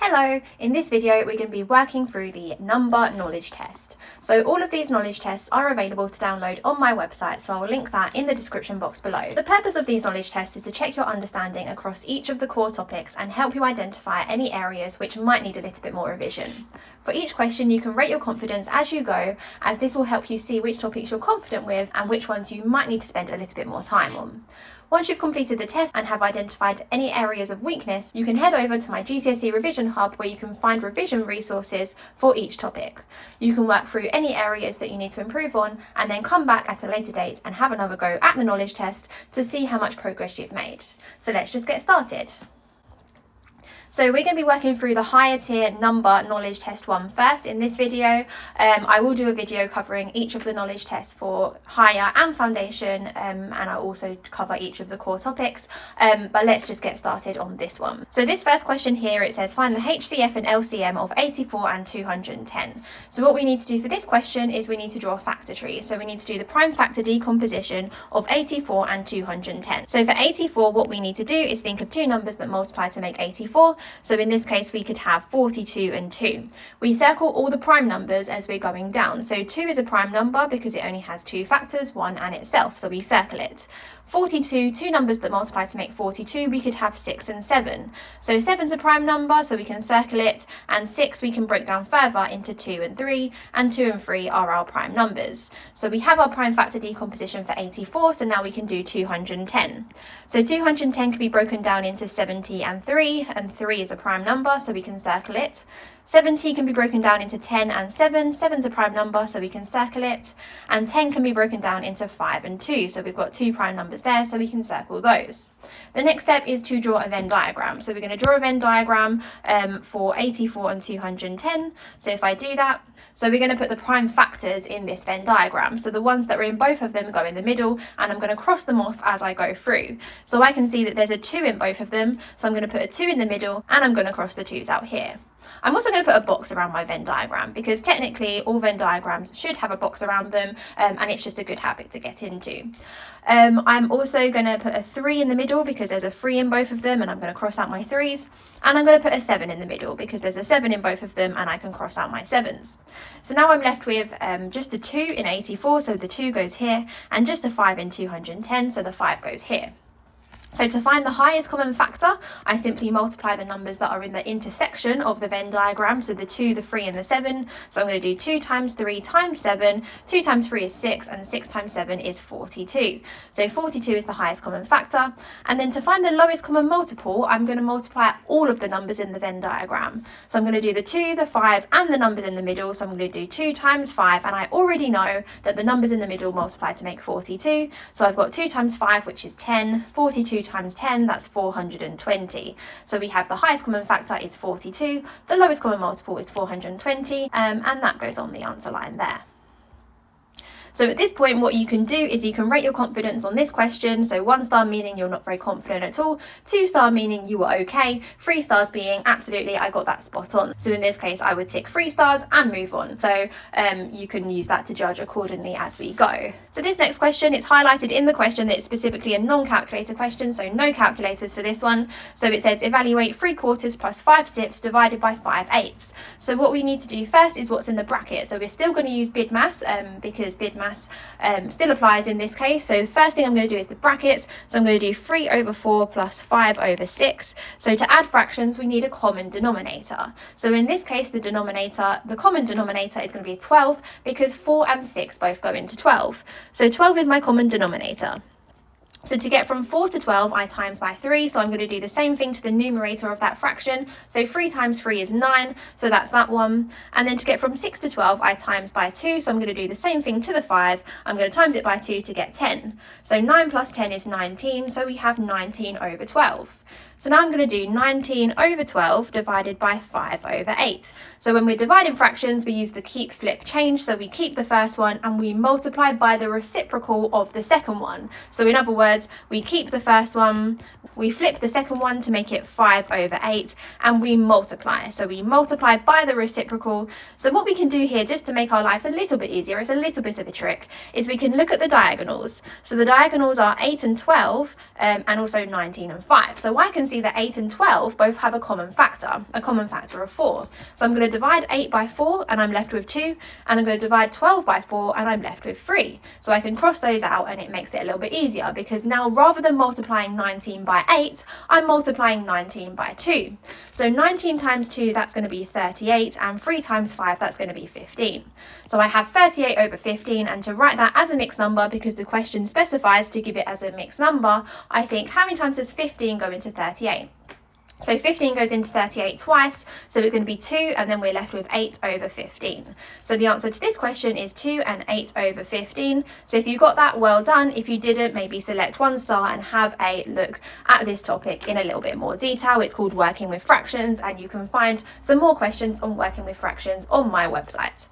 Hello, in this video we're going to be working through the number knowledge test. So all of these knowledge tests are available to download on my website, so I'll link that in the description box below. The purpose of these knowledge tests is to check your understanding across each of the core topics and help you identify any areas which might need a little bit more revision. For each question you can rate your confidence as you go, as this will help you see which topics you're confident with and which ones you might need to spend a little bit more time on. Once you've completed the test and have identified any areas of weakness, you can head over to my GCSE Revision Hub where you can find revision resources for each topic. You can work through any areas that you need to improve on and then come back at a later date and have another go at the knowledge test to see how much progress you've made. So let's just get started. So we're going to be working through the higher tier number knowledge test 1 first in this video. I will do a video covering each of the knowledge tests for higher and foundation, and I'll also cover each of the core topics, but let's just get started on this one. So this first question here, it says find the HCF and LCM of 84 and 210. So what we need to do for this question is we need to draw a factor tree. So we need to do the prime factor decomposition of 84 and 210. So for 84, what we need to do is think of two numbers that multiply to make 84. So in this case, we could have 42 and 2. We circle all the prime numbers as we're going down. So 2 is a prime number because it only has two factors, 1 and itself. So we circle it. 42, two numbers that multiply to make 42, we could have 6 and 7. So 7's a prime number, so we can circle it, and 6 we can break down further into 2 and 3, and 2 and 3 are our prime numbers. So we have our prime factor decomposition for 84, so now we can do 210. So 210 can be broken down into 70 and 3 is a prime number, so we can circle it. 70 can be broken down into 10 and 7. 7's a prime number, so we can circle it. And 10 can be broken down into 5 and 2. So we've got two prime numbers there, so we can circle those. The next step is to draw a Venn diagram. So we're going to draw a Venn diagram for 84 and 210. So if I do that, so we're going to put the prime factors in this Venn diagram. So the ones that are in both of them go in the middle, and I'm going to cross them off as I go through. So I can see that there's a 2 in both of them. So I'm going to put a 2 in the middle, and I'm going to cross the 2's out here. I'm also going to put a box around my Venn diagram because technically all Venn diagrams should have a box around them, and it's just a good habit to get into. I'm also going to put a 3 in the middle because there's a 3 in both of them, and I'm going to cross out my 3's. And I'm going to put a 7 in the middle because there's a 7 in both of them, and I can cross out my 7's. So now I'm left with just a 2 in 84, so the 2 goes here, and just a 5 in 210, so the 5 goes here. So to find the highest common factor, I simply multiply the numbers that are in the intersection of the Venn diagram, so the 2, the 3 and the 7. So I'm going to do 2 times 3 times 7, 2 times 3 is 6, and 6 times 7 is 42. So 42 is the highest common factor. And then to find the lowest common multiple, I'm going to multiply all of the numbers in the Venn diagram. So I'm going to do the 2, the 5 and the numbers in the middle. So I'm going to do 2 times 5, and I already know that the numbers in the middle multiply to make 42. So I've got 2 times 5, which is 10, 42 times 10, that's 420. So we have the highest common factor is 42, the lowest common multiple is 420, and that goes on the answer line there. So at this point, what you can do is you can rate your confidence on this question. So 1 star meaning you're not very confident at all, 2 star meaning you were okay, 3 stars being absolutely I got that spot on. So in this case, I would tick 3 stars and move on. So you can use that to judge accordingly as we go. So this next question, it's highlighted in the question that it's specifically a non-calculator question, so no calculators for this one. So it says evaluate 3/4 plus 5/6 divided by 5/8. So what we need to do first is what's in the bracket. So we're still going to use BIDMAS because BIDMAS still applies in this case. So the first thing I'm going to do is the brackets. So I'm going to do 3/4 plus 5/6. So to add fractions, we need a common denominator. So in this case, the common denominator is going to be 12 because 4 and 6 both go into 12. So 12 is my common denominator. So to get from 4 to 12, I times by 3. So I'm going to do the same thing to the numerator of that fraction. So 3 times 3 is 9. So that's that one. And then to get from 6 to 12, I times by 2. So I'm going to do the same thing to the 5. I'm going to times it by 2 to get 10. So 9 plus 10 is 19. So we have 19/12. So now I'm going to do 19/12 divided by 5/8. So when we're dividing fractions, we use the keep, flip, change. So we keep the first one and we multiply by the reciprocal of the second one. So in other words, words, we keep the first one, we flip the second one to make it 5/8, and we multiply. So we multiply by the reciprocal. So what we can do here, just to make our lives a little bit easier, it's a little bit of a trick, is we can look at the diagonals. So the diagonals are 8 and 12, and also 19 and 5. So I can see that 8 and 12 both have a common factor of 4. So I'm going to divide 8 by 4, and I'm left with 2, and I'm going to divide 12 by 4, and I'm left with 3. So I can cross those out, and it makes it a little bit easier, because now rather than multiplying 19 by 8, I'm multiplying 19 by 2. So 19 times 2, that's going to be 38, and 3 times 5, that's going to be 15. So I have 38/15, and to write that as a mixed number, because the question specifies to give it as a mixed number, I think, how many times does 15 go into 38? So 15 goes into 38 twice, so it's going to be 2, and then we're left with 8/15. So the answer to this question is 2 and 8/15. So if you got that, well done. If you didn't, maybe select 1 star and have a look at this topic in a little bit more detail. It's called Working with Fractions, and you can find some more questions on working with fractions on my website.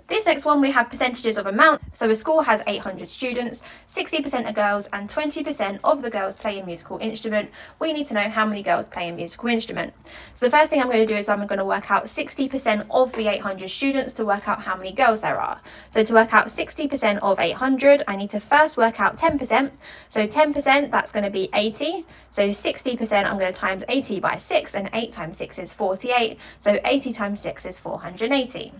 This next one, we have percentages of amount. So a school has 800 students, 60% are girls, and 20% of the girls play a musical instrument. We need to know how many girls play a musical instrument. So the first thing I'm going to do is I'm going to work out 60% of the 800 students to work out how many girls there are. So to work out 60% of 800, I need to first work out 10%. So 10%, that's going to be 80. So 60%, I'm going to times 80 by 6, and 8 times 6 is 48. So 80 times 6 is 480.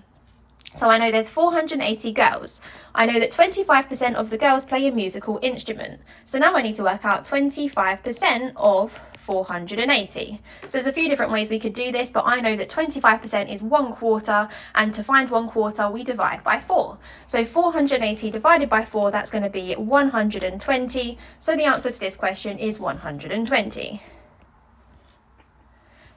So I know there's 480 girls. I know that 25% of the girls play a musical instrument. So now I need to work out 25% of 480. So there's a few different ways we could do this, but I know that 25% is 1/4, and to find 1/4, we divide by 4. So 480 divided by 4, that's going to be 120. So the answer to this question is 120.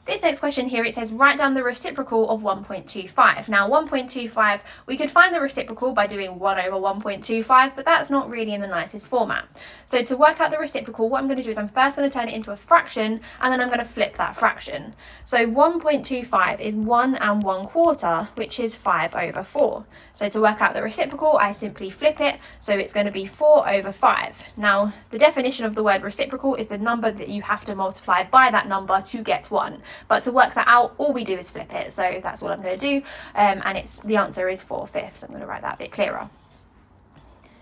This next question here, it says write down the reciprocal of 1.25. Now 1.25, we could find the reciprocal by doing 1/1.25, but that's not really in the nicest format. So to work out the reciprocal, what I'm going to do is I'm first going to turn it into a fraction, and then I'm going to flip that fraction. So 1.25 is 1 1/4, which is 5/4. So to work out the reciprocal, I simply flip it, so it's going to be 4/5. Now the definition of the word reciprocal is the number that you have to multiply by that number to get 1. But to work that out, all we do is flip it. So that's all I'm going to do. And the answer is 4/5. So I'm going to write that a bit clearer.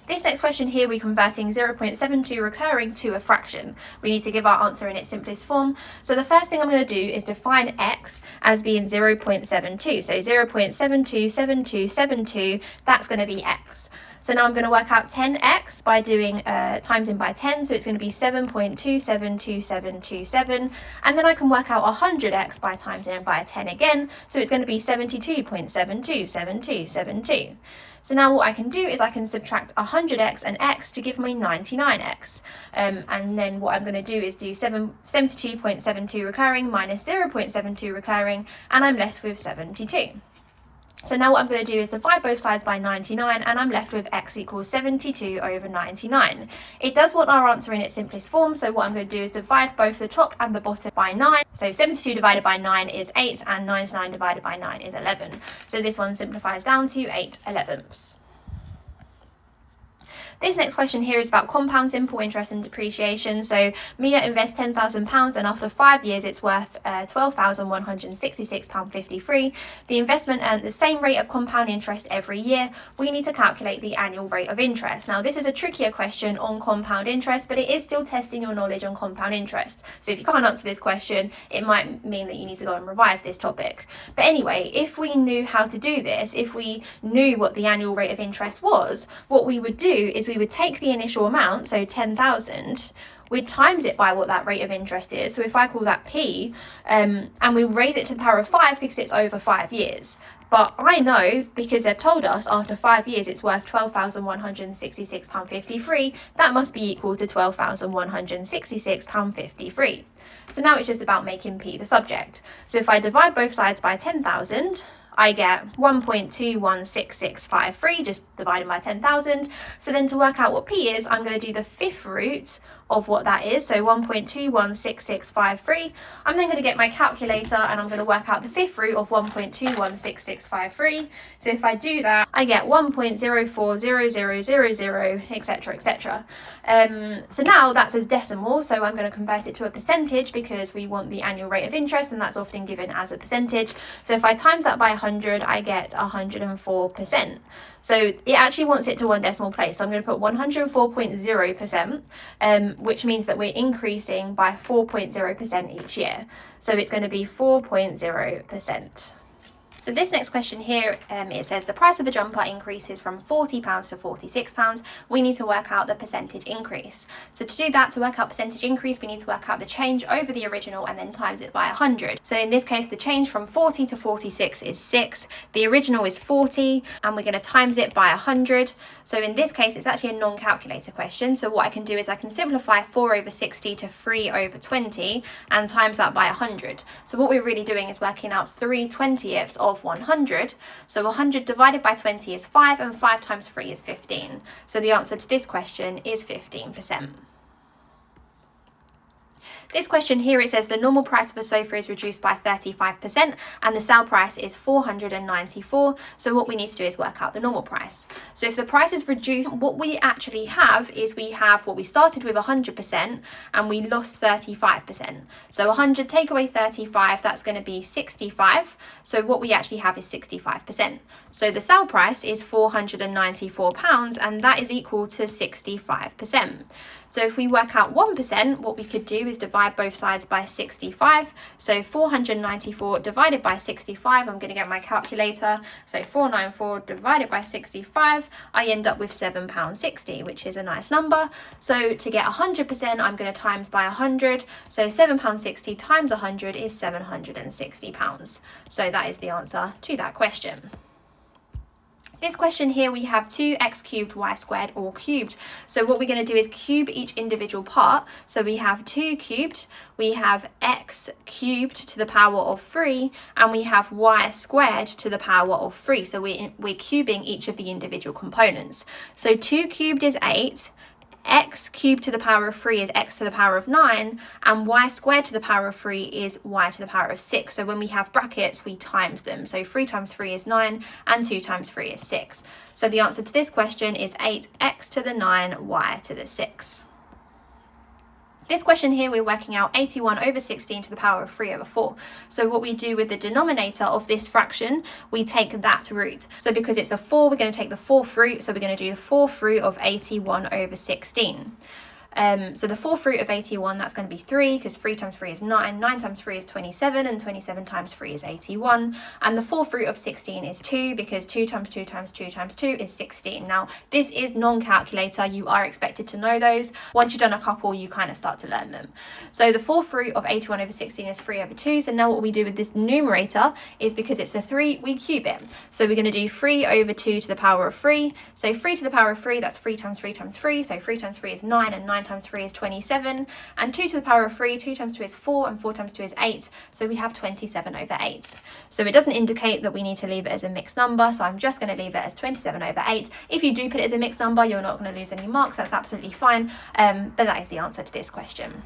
This next question here, we're converting 0.72 recurring to a fraction. We need to give our answer in its simplest form. So the first thing I'm going to do is define x as being 0.72. So 0.727272, that's going to be x. So now I'm going to work out 10x by doing timesing by 10, so it's going to be 7.272727, and then I can work out 100x by timesing by 10 again, so it's going to be 72.727272. So now what I can do is I can subtract 100x and x to give me 99x. And then what I'm going to do is do 72.72 recurring minus 0.72 recurring, and I'm left with 72. So now what I'm going to do is divide both sides by 99, and I'm left with x equals 72/99. It does want our answer in its simplest form, so what I'm going to do is divide both the top and the bottom by 9. So 72 divided by 9 is 8, and 99 divided by 9 is 11. So this one simplifies down to 8/11. This next question here is about compound simple interest and depreciation. So Mia invests £10,000, and after 5 years it's worth £12,166.53. The investment earned the same rate of compound interest every year. We need to calculate the annual rate of interest. Now this is a trickier question on compound interest, but it is still testing your knowledge on compound interest. So if you can't answer this question, it might mean that you need to go and revise this topic. But anyway, if we knew how to do this, if we knew what the annual rate of interest was, what we would do is we would take the initial amount, so 10,000, we'd times it by what that rate of interest is. So if I call that P, and we raise it to the power of 5 because it's over 5 years. But I know, because they've told us after 5 years it's worth £12,166.53, that must be equal to £12,166.53. So now it's just about making P the subject. So if I divide both sides by 10,000, I get 1.216653, just divided by 10,000. So then to work out what P is, I'm going to do the fifth root of what that is, so 1.216653. I'm then going to get my calculator and I'm going to work out the fifth root of 1.216653. So if I do that, I get 1.040000, etc, etc. So now that's a decimal, so I'm going to convert it to a percentage because we want the annual rate of interest, and that's often given as a percentage. So if I times that by 100, I get 104%. So it actually wants it to one decimal place, so I'm going to put 104.0%, which means that we're increasing by 4.0% each year. So it's going to be 4.0%. So this next question here, it says the price of a jumper increases from £40 to £46. We need to work out the percentage increase. So to do that, to work out percentage increase, we need to work out the change over the original and then times it by 100. So in this case, the change from 40 to 46 is 6. The original is 40, and we're going to times it by 100. So in this case, it's actually a non-calculator question. So what I can do is I can simplify 4 over 60 to 3 over 20 and times that by 100. So what we're really doing is working out 3/20ths of 100. So 100 divided by 20 is 5, and 5 times 3 is 15. So the answer to this question is 15%. This question here, it says the normal price of a sofa is reduced by 35% and the sale price is £494. So what we need to do is work out the normal price. So if the price is reduced, what we actually have is we have what we started with 100% and we lost 35%. So 100 take away 35, that's going to be 65. So what we actually have is 65%. So the sale price is £494 and that is equal to 65%. So if we work out 1%, what we could do is divide both sides by 65. So 494 divided by 65, I'm going to get my calculator. So 494 divided by 65, I end up with £7.60, which is a nice number. So to get 100%, I'm going to times by 100. So £7.60 times 100 is £760. So that is the answer to that question. This question here, we have 2x cubed y squared all cubed. So what we're going to do is cube each individual part. So we have 2 cubed, we have x cubed to the power of 3, and we have y squared to the power of 3. So we're cubing each of the individual components. So 2 cubed is 8. X cubed to the power of 3 is x to the power of 9, and y squared to the power of 3 is y to the power of 6. So when we have brackets, we times them. So 3 times 3 is 9, and 2 times 3 is 6. So the answer to this question is 8x to the 9, y to the 6. This question here, we're working out 81 over 16 to the power of 3 over 4. So what we do with the denominator of this fraction, we take that root. So because it's a 4, we're going to take the 4th root. So we're going to do the 4th root of 81 over 16. So the 4th root of 81, that's going to be 3, because 3 times 3 is 9, 9 times 3 is 27, and 27 times 3 is 81. And the 4th root of 16 is 2, because 2 times 2 times 2 times 2 is 16. Now, this is non-calculator. You are expected to know those. Once you've done a couple, you kind of start to learn them. So the 4th root of 81 over 16 is 3 over 2. So now what we do with this numerator is, because it's a 3, we cube it. So we're going to do 3 over 2 to the power of 3. So 3 to the power of 3, that's 3 times 3 times 3. So 3 times 3 is 9, and 9 times 3 is 27, and 2 to the power of 3, 2 times 2 is 4, and 4 times 2 is 8, so we have 27 over 8. So it doesn't indicate that we need to leave it as a mixed number, so I'm just going to leave it as 27 over 8. If you do put it as a mixed number, you're not going to lose any marks, that's absolutely fine, but that is the answer to this question.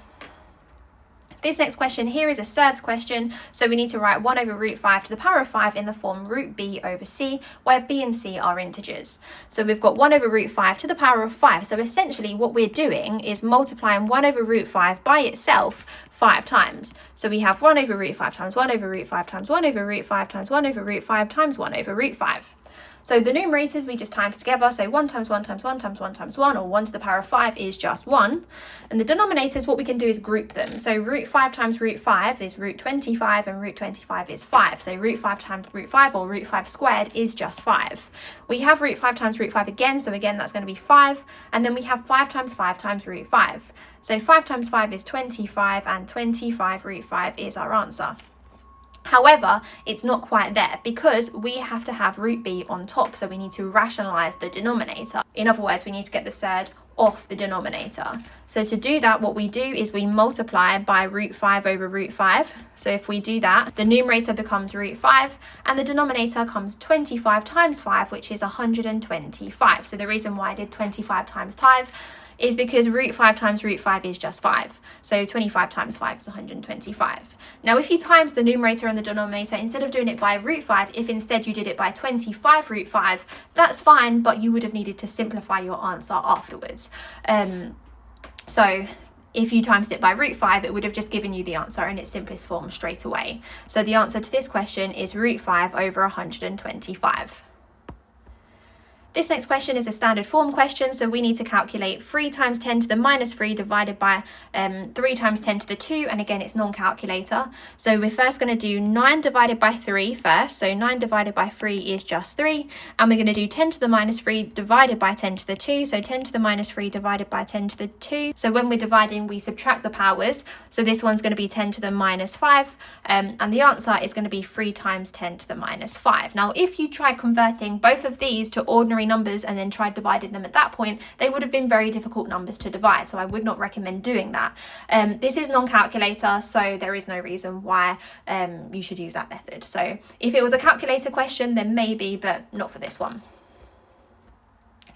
This next question here is a surds question, so we need to write 1 over root 5 to the power of 5 in the form root b over c, where b and c are integers. So we've got 1 over root 5 to the power of 5, so essentially what we're doing is multiplying 1 over root 5 by itself 5 times. So we have 1 over root 5 times 1 over root 5 times 1 over root 5 times 1 over root 5 times 1 over root 5. So the numerators we just times together, so 1 times 1 times 1 times 1 times 1, or 1 to the power of 5 is just 1. And the denominators, what we can do is group them. So root 5 times root 5 is root 25, and root 25 is 5. So root 5 times root 5, or root 5 squared, is just 5. We have root 5 times root 5 again, so again that's going to be 5. And then we have 5 times root 5. So 5 times 5 is 25, and 25 root 5 is our answer. However, it's not quite there, because we have to have root b on top, so we need to rationalise the denominator. In other words, we need to get the surd off the denominator. So to do that, what we do is we multiply by root 5 over root 5. So if we do that, the numerator becomes root 5, and the denominator comes 25 times 5, which is 125. So the reason why I did 25 times 5 is because root 5 times root 5 is just 5. So 25 times 5 is 125. Now, if you times the numerator and the denominator, instead of doing it by root 5, if instead you did it by 25 root 5, that's fine, but you would have needed to simplify your answer afterwards. So if you times it by root 5, it would have just given you the answer in its simplest form straight away. So the answer to this question is root 5 over 125. This next question is a standard form question, so we need to calculate 3 times 10 to the minus 3 divided by 3 times 10 to the 2, and again it's non-calculator. So we're first going to do 9 divided by 3 first, so 9 divided by 3 is just 3, and we're going to do 10 to the minus 3 divided by 10 to the 2, so 10 to the minus 3 divided by 10 to the 2. So when we're dividing, we subtract the powers, so this one's going to be 10 to the minus 5, and the answer is going to be 3 times 10 to the minus 5. Now, if you try converting both of these to ordinary numbers and then tried dividing them at that point, they would have been very difficult numbers to divide, so I would not recommend doing that. This is non-calculator, so there is no reason why you should use that method. So if it was a calculator question, then maybe, but not for this one.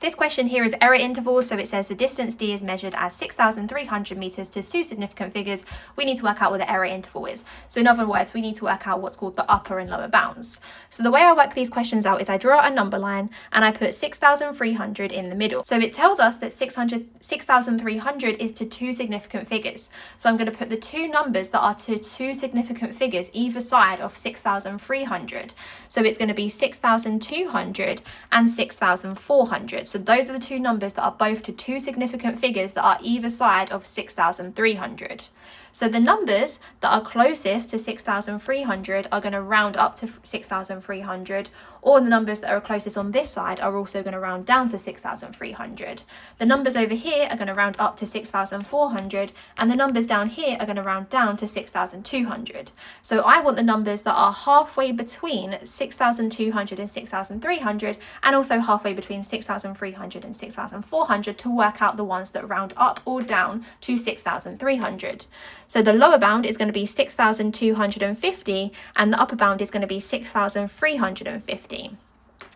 This question here is error intervals, so it says the distance d is measured as 6,300 meters to two significant figures. We need to work out what the error interval is. So in other words, we need to work out what's called the upper and lower bounds. So the way I work these questions out is I draw a number line and I put 6,300 in the middle. So it tells us that 6,300 is to two significant figures. So I'm going to put the two numbers that are to two significant figures either side of 6,300. So it's going to be 6,200 and 6,400. So those are the two numbers that are both to two significant figures that are either side of 6,300. So the numbers that are closest to 6,300 are going to round up to 6,300, or the numbers that are closest on this side are also going to round down to 6,300. The numbers over here are going to round up to 6,400, and the numbers down here are going to round down to 6,200. So I want the numbers that are halfway between 6,200 and 6,300, and also halfway between 6,300 and 6,400 to work out the ones that round up or down to 6,300. So the lower bound is going to be 6,250 and the upper bound is going to be 6,350.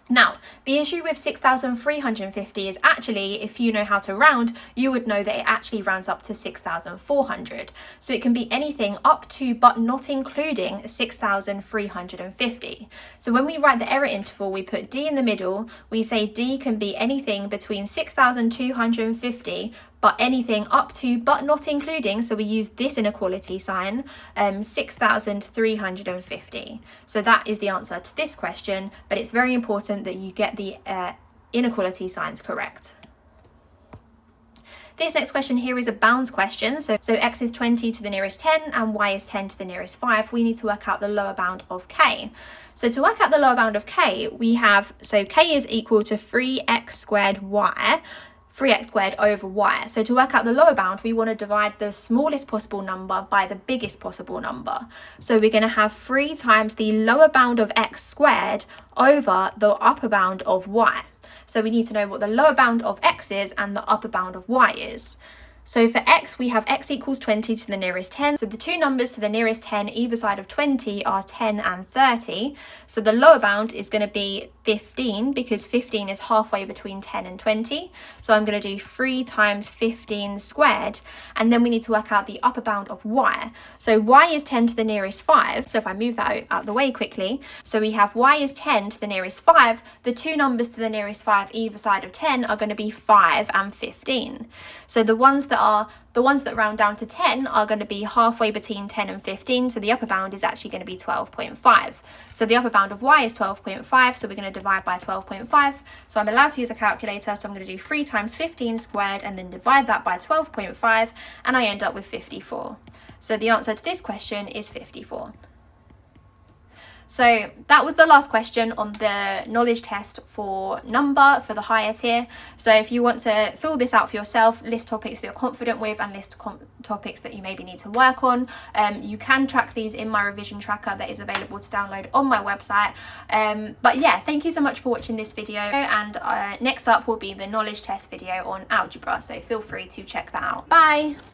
Now, the issue with 6,350 is actually, if you know how to round, you would know that it actually rounds up to 6,400. So it can be anything up to but not including 6,350. So when we write the error interval, we put D in the middle. We say D can be anything between 6,250 but anything up to but not including, so we use this inequality sign, 6,350. So that is the answer to this question, but it's very important that you get the inequality signs correct. This next question here is a bounds question. So x is 20 to the nearest 10 and y is 10 to the nearest 5. We need to work out the lower bound of k. So to work out the lower bound of k, we have, so k is equal to 3x squared y, 3x squared over y. So to work out the lower bound, we want to divide the smallest possible number by the biggest possible number. So we're going to have 3 times the lower bound of x squared over the upper bound of y. So we need to know what the lower bound of x is and the upper bound of y is. So for x, we have x equals 20 to the nearest 10. So the two numbers to the nearest 10 either side of 20 are 10 and 30. So the lower bound is going to be 15 because 15 is halfway between 10 and 20. So I'm going to do 3 times 15 squared. And then we need to work out the upper bound of y. So y is 10 to the nearest 5. So if I move that out the way quickly. So we have y is 10 to the nearest 5. The two numbers to the nearest 5 either side of 10 are going to be 5 and 15. So the ones that round down to 10 are going to be halfway between 10 and 15, so the upper bound is actually going to be 12.5. So the upper bound of y is 12.5, so we're going to divide by 12.5. So I'm allowed to use a calculator, so I'm going to do 3 times 15 squared and then divide that by 12.5, and I end up with 54. So the answer to this question is 54. So that was the last question on the knowledge test for number for the higher tier. So if you want to fill this out for yourself, list topics that you're confident with and list topics that you maybe need to work on. You can track these in my revision tracker that is available to download on my website. But yeah, thank you so much for watching this video, and next up will be the knowledge test video on algebra, so feel free to check that out. Bye!